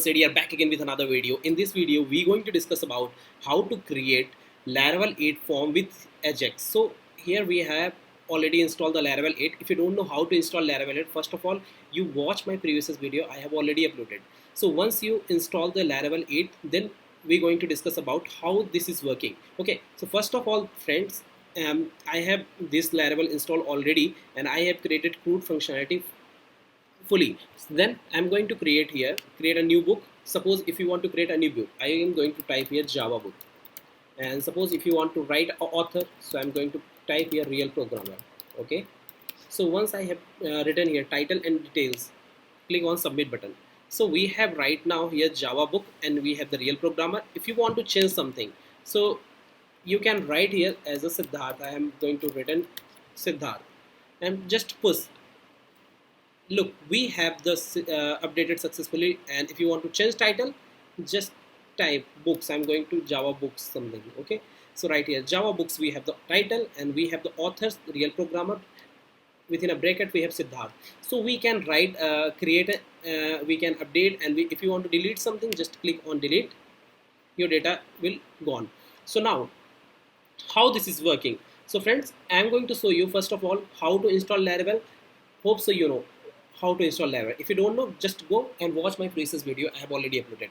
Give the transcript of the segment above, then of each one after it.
Here back again with another video. In this video, we're going to discuss about how to create Laravel 8 form with Ajax. So here we have already installed the Laravel 8. If you don't know how to install Laravel 8, first of all, you watch my previous video. I have already uploaded. So once you install the Laravel 8, then we're going to discuss about how this is working. Okay. So first of all, friends, I have this Laravel installed already, and I have created CRUD functionality fully. Then I'm going to create a new book. Suppose if you want to create a new book, I am going to type here Java book. And suppose if you want to write a author, so I'm going to type here real programmer. Okay, so once I have written here title and details, click on submit button. So we have right now here Java book and we have the real programmer. If you want to change something, so you can write here as a Siddharth. I am going to written Siddharth and just push. Look, we have this updated successfully, and if you want to change title, just type books. I'm going to Java books something. Okay, so right here Java books, we have the title and we have the authors, real programmer. Within a bracket we have Siddharth. So we can write create a we can update, and if you want to delete something, just click on delete. Your data will gone. So now how this is working. So friends, I'm going to show you first of all how to install Laravel. Hope so you know how to install Laravel. If you don't know, just go and watch my previous video. I have already uploaded.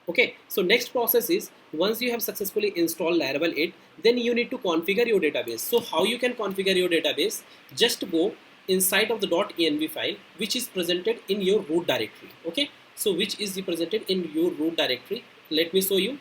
Okay, so next process is, once you have successfully installed Laravel 8, then you need to configure your database. So how you can configure your database? Just go inside of the .env file, which is presented in your root directory. Okay, so which is presented in your root directory. Let me show you.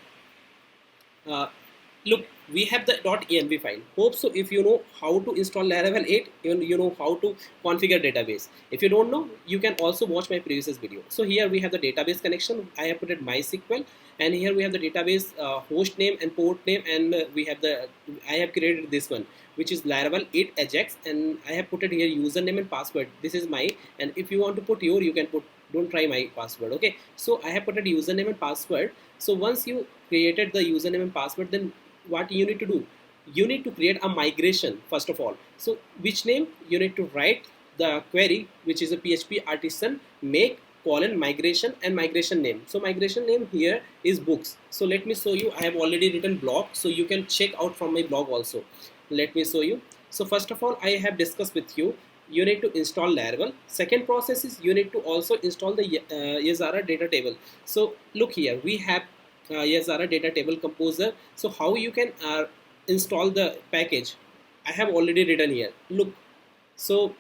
Look, we have the .env file. Hope so if you know how to install Laravel 8, you know how to configure database. If you don't know, you can also watch my previous video. So here we have the database connection. I have put it MySQL, and here we have the database host name and port name, and we have the I have created this one, which is Laravel 8 Ajax, and I have put it here username and password. This is my, and if you want to put your, you can put, don't try my password. Okay, so I have put a username and password. So once you created the username and password, then what you need to do, you need to create a migration first of all. So which name you need to write the query, which is a PHP artisan make colon migration and migration name. So migration name here is books. So let me show you. I have already written blog, so you can check out from my blog also. Let me show you. So first of all, I have discussed with you, you need to install Laravel. Second process is you need to also install the Yazara data table. So look here, we have Yazara data table composer. So how you can install the package, I have already written here. Look, so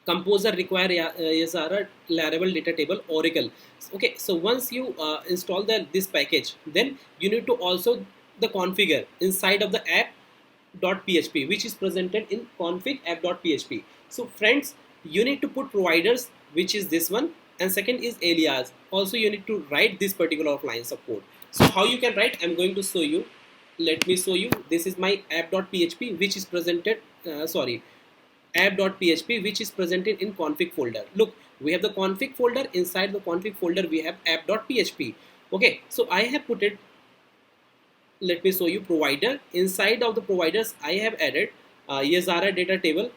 composer require Yazara Laravel data table Oracle. Okay, so once you install this package, then you need to also the configure inside of the app.php, which is presented in config app.php. So friends, you need to put providers, which is this one, and second is alias. Also you need to write this particular lines of code. So how you can write, I'm going to show you. Let me show you. This is my app.php, which is presented app.php, which is presented in config folder. Look, we have the config folder. Inside the config folder we have app.php. Okay, so I have put it. Let me show you provider. Inside of the providers I have added Yazara data table,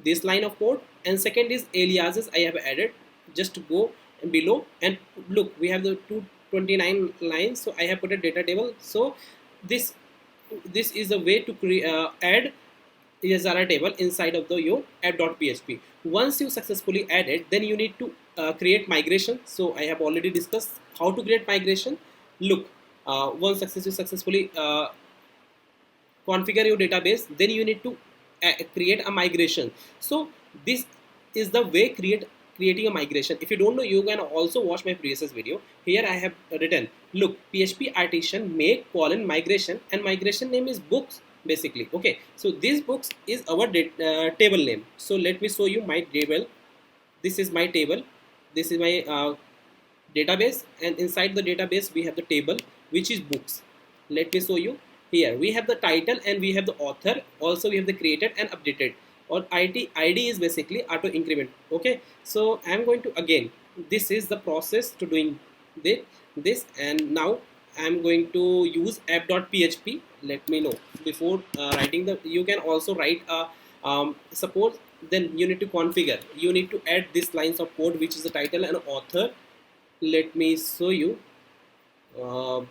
this line of code, and second is aliases I have added. Just go below and look, we have the 229 lines. So I have put a data table. So this is a way to add Yazara table inside of the your app.php. Once you successfully add it, then you need to create migration. So I have already discussed how to create migration. Look, once you successfully configure your database, then you need to create a migration. So this is the way creating a migration. If you don't know, you can also watch my previous video. Here I have written, look, PHP artisan make colon migration, and migration name is books basically. Okay, so this books is our table name. So let me show you my table. This is my table. This is my database, and inside the database we have the table, which is books. Let me show you. Here we have the title and we have the author. Also we have the created and updated, or ID is basically auto increment. Okay, so I'm going to again, this is the process to doing this, and now I'm going to use app.php. Let me know before writing the, you can also write suppose, then you need to configure, you need to add these lines of code, which is the title and author. let me show you uh,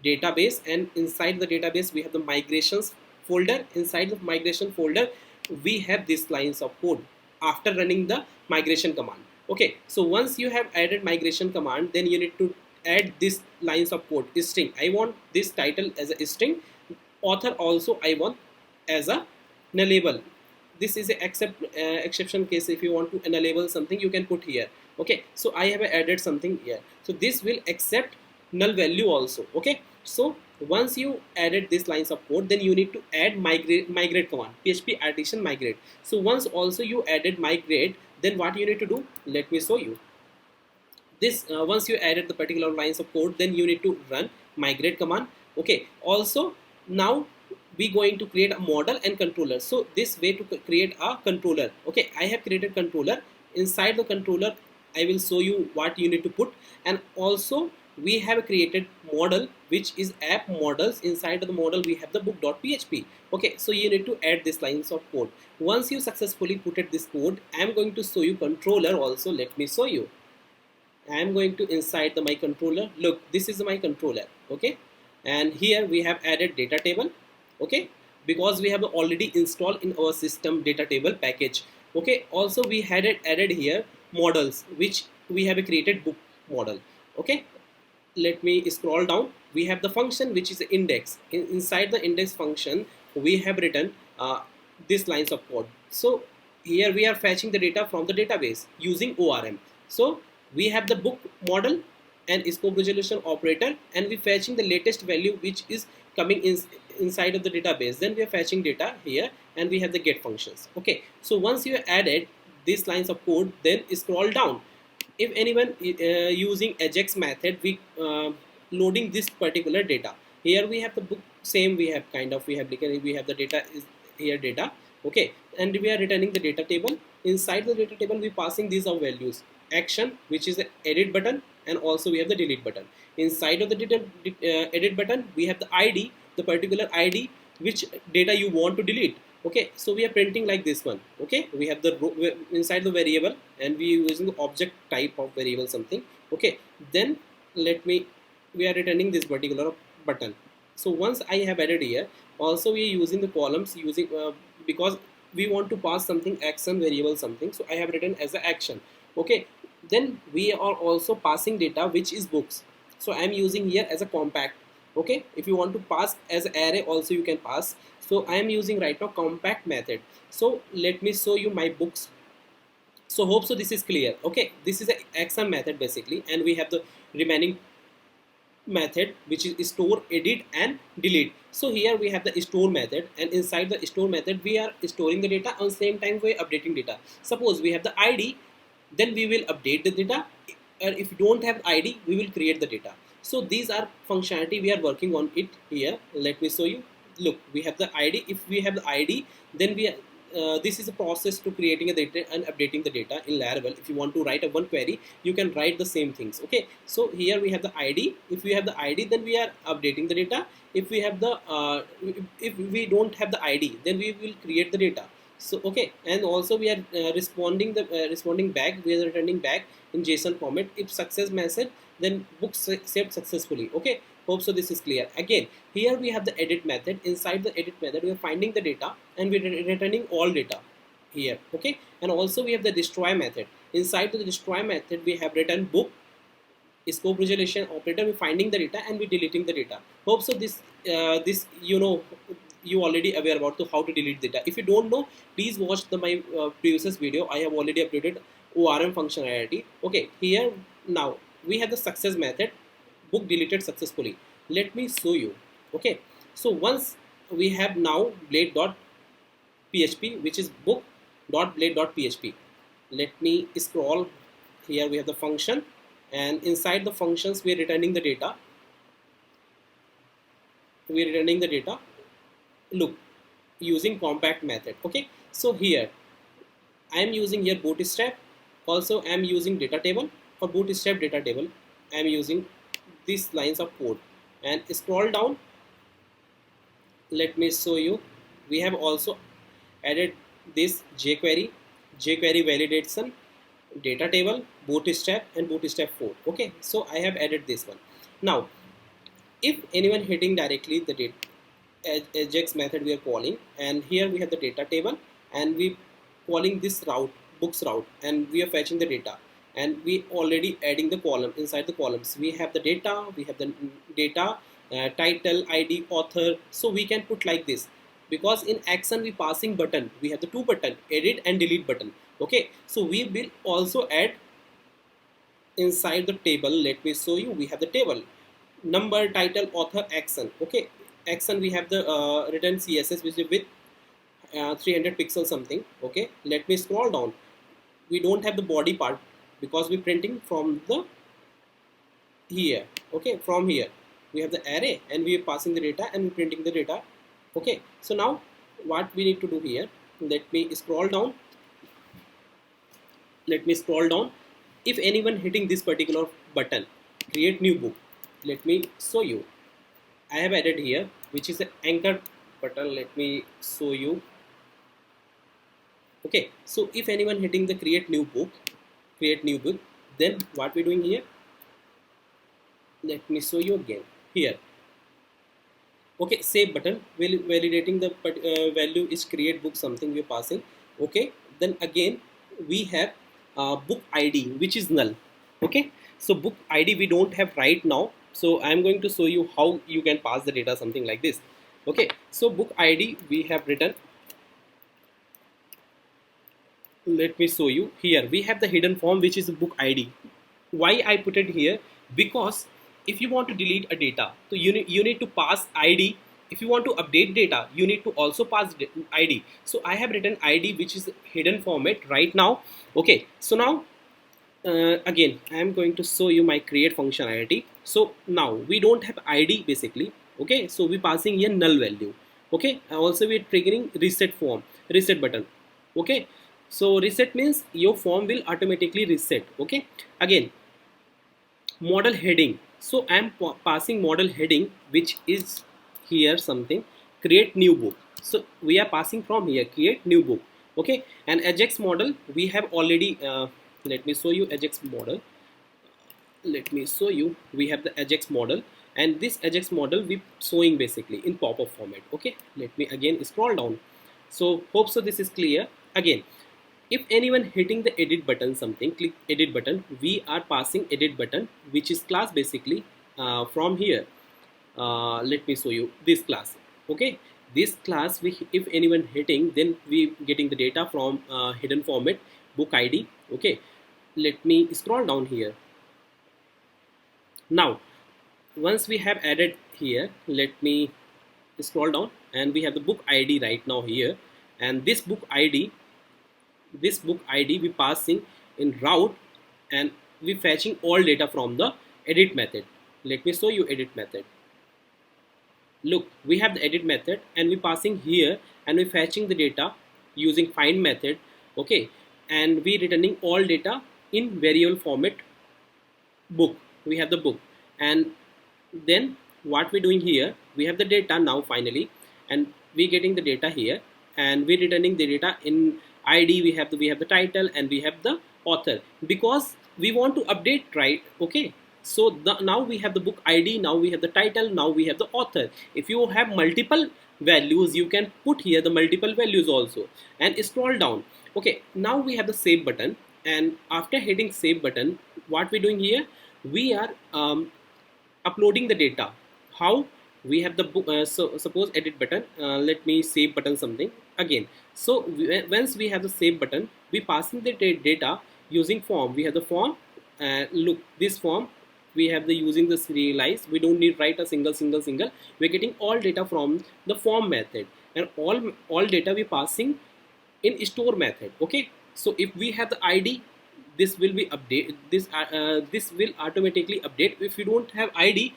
database, and inside the database we have the migrations folder. Inside the migration folder we have these lines of code after running the migration command. Okay, so once you have added migration command, then you need to add this lines of code string. I want this title as a string, author also I want as a nullable. This is a exception case. If you want to enable something, you can put here. Okay, so I have added something here, so this will accept null value also. Okay, so once you added these lines of code, then you need to add migrate command, php addition migrate. So once also you added migrate, then what you need to do, let me show you this. Once you added the particular lines of code, then you need to run migrate command. Okay, also now we going to create a model and controller. So this way to create a controller. Okay, I have created controller. Inside the controller I will show you what you need to put. And also we have created model, which is app models. Inside of the model we have the book.php. Okay, so you need to add these lines of code. Once you successfully put it this code, I am going to show you controller also. Let me show you. I am going to inside the my controller. Look, this is my controller. Okay, and here we have added data table. Okay, because we have already installed in our system data table package. Okay, also we had it added here models, which we have created book model. Okay, let me scroll down. We have the function which is the index. Inside the index function we have written these lines of code. So here we are fetching the data from the database using ORM. So we have the book model and scope resolution operator, and we fetching the latest value which is coming inside of the database. Then we are fetching data here, and we have the get functions. Okay, so once you added these lines of code, then scroll down. If anyone using Ajax method, we loading this particular data. Here we have the book, same we have the data is here data. Okay, and we are returning the data table. Inside the data table we passing these are values, action, which is the edit button, and also we have the delete button. Inside of the edit button we have the ID, the particular ID which data you want to delete. Okay, so we are printing like this one. Okay, we have the inside the variable, and we using the object type of variable something. Okay, then we are returning this particular button. So once I have added here, also we are using the columns using because we want to pass something action variable something, so I have written as an action. Okay, then we are also passing data which is books, so I am using here as a compact. Okay, if you want to pass as array also you can pass. So I am using right now compact method. So let me show you my books. So hope so this is clear. Okay, this is a action method basically, and we have the remaining method which is store, edit and delete. So here we have the store method, and inside the store method we are storing the data, on same time we are updating data. Suppose we have the ID, then we will update the data, and if you don't have ID we will create the data. So these are functionality we are working on it here. Let me show you. Look, we have the ID. If we have the ID, then we this is a process to creating a data and updating the data in Laravel. If you want to write a one query, you can write the same things. Okay, so here we have the ID. If we have the ID, then we are updating the data. If we have the if we don't have the ID, then we will create the data. So okay, and also we are responding back. We are returning back in JSON format. If success message, then book saved successfully. Okay, hope so this is clear. Again, here we have the edit method. Inside the edit method we are finding the data, and we are returning all data here. Okay, and also we have the destroy method. Inside the destroy method we have written book, scope resolution operator, we finding the data and we deleting the data. Hope so this you already aware about to how to delete data. If you don't know, please watch my previous video. I have already updated ORM functionality. Okay, here now we have the success method, book deleted successfully. Let me show you. Okay, so once we have now blade.php, which is book.blade.php. Let me scroll. Here we have the function, and inside the functions we are returning the data. Look, using compact method. Okay, so here I am using here bootstrap. Also I am using data table. For bootstrap data table I am using these lines of code, and scroll down. Let me show you. We have also added this jQuery validation. data table, bootstrap and bootstrap 4. Okay, so I have added this one. Now if anyone hitting directly the data Ajax method we are calling, and here we have the data table, and we calling this route, books route, and we are fetching the data, and we already adding the column. Inside the columns we have the data, we have the data, title, id, author. So we can put like this, because in action we passing button, we have the two button, edit and delete button. Okay, so we will also add inside the table. Let me show you. We have the table, number, title, author, action. Okay, action we have the written css which is with 300 pixels something. Okay, let me scroll down. We don't have the body part because we're printing from the here. Okay, from here we have the array, and we are passing the data and we're printing the data. Okay, so now what we need to do here, let me scroll down. If anyone hitting this particular button, create new book, let me show you. I have added here, which is an anchor button. Let me show you. Okay, so if anyone hitting the create new book, then what we're doing here, let me show you again here. Okay, save button, validating the value is create book something we're passing. Okay, then again we have book ID which is null. Okay, so book ID we don't have right now, so I'm going to show you how you can pass the data something like this. Okay, so book ID we have written. Let me show you. Here we have the hidden form which is a book ID. Why I put it here? Because if you want to delete a data, so you need to pass ID. If you want to update data, you need to also pass ID. So I have written ID which is hidden format right now. Okay, so now again I am going to show you my create functionality. So now we don't have ID basically. Okay, so we passing here null value. Okay, also we are triggering reset form, reset button. Okay, so reset means your form will automatically reset. Okay, again model heading. So I am passing model heading which is here something, create new book. So we are passing from here create new book. Okay, and Ajax model we have already let me show you Ajax model. Let me show you. We have the Ajax model, and this Ajax model we showing basically in pop-up format. Okay, let me again scroll down. So hope so this is clear. Again, if anyone hitting the edit button something, click edit button, we are passing edit button which is class basically from here. Let me show you this class. Okay, this class we, if anyone hitting, then we getting the data from hidden format book ID. Okay, let me scroll down here. Now once we have added here, let me scroll down, and we have the book ID right now here, and this book ID we passing in route, and we fetching all data from the edit method. Let me show you edit method. Look, we have the edit method, and we passing here, and we fetching the data using find method. Okay, and we returning all data in variable format book. We have the book, and then what we're doing here, we have the data now finally, and we getting the data here, and we returning the data in ID. We have the title, and we have the author, because we want to update, right? Okay, so now we have the book ID, now we have the title, now we have the author. If you have multiple values, you can put here the multiple values also, and scroll down. Okay, now we have the save button, and after hitting save button, what we're doing here, we are uploading the data. How? We have the book, so suppose edit button, let me save button something again. So once we have the save button, we passing the data using form. We have the form, look, this form we have the using the serialize. We don't need write a single. We're getting all data from the form method, and all data we passing in store method. Okay, so if we have the ID, this will be update, this will automatically update. If you don't have ID,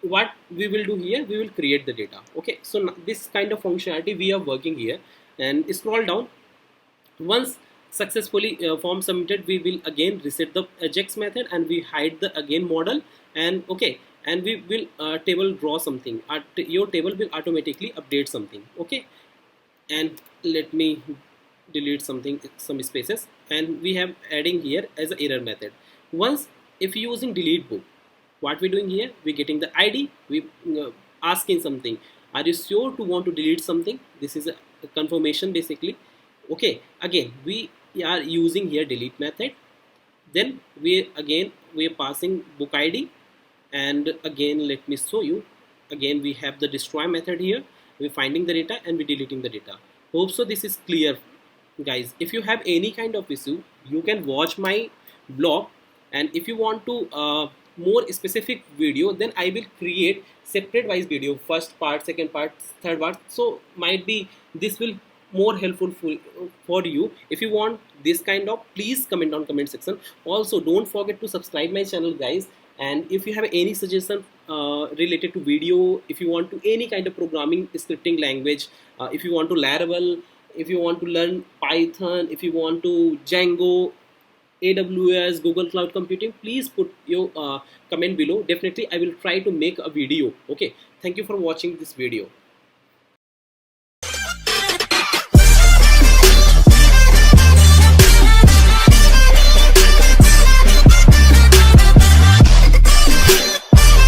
what we will do here, we will create the data. Okay, so this kind of functionality we are working here, and scroll down. Once successfully form submitted, we will again reset the Ajax method, and we hide the again model, and okay, and we will table draw something. Your table will automatically update something. Okay, and let me delete something, some spaces, and we have adding here as an error method. Once if you using delete book, what we doing here, we getting the id, we asking something, are you sure to want to delete something? This is a confirmation basically. Okay, again we are using here delete method. Then we are passing book id, and again let me show you. Again we have the destroy method here, we're finding the data and we're deleting the data. Hope so this is clear, guys. If you have any kind of issue, you can watch my blog, and if you want to more specific video, then I will create separate wise video, first part, second part, third part. So might be this will more helpful for you. If you want this kind of, please comment on comment section. Also don't forget to subscribe my channel, guys. And if you have any suggestion related to video, if you want to any kind of programming scripting language, if you want to Laravel, if you want to learn Python, if you want to Django, AWS, Google Cloud Computing, please put your comment below. Definitely I will try to make a video. Okay, thank you for watching this video.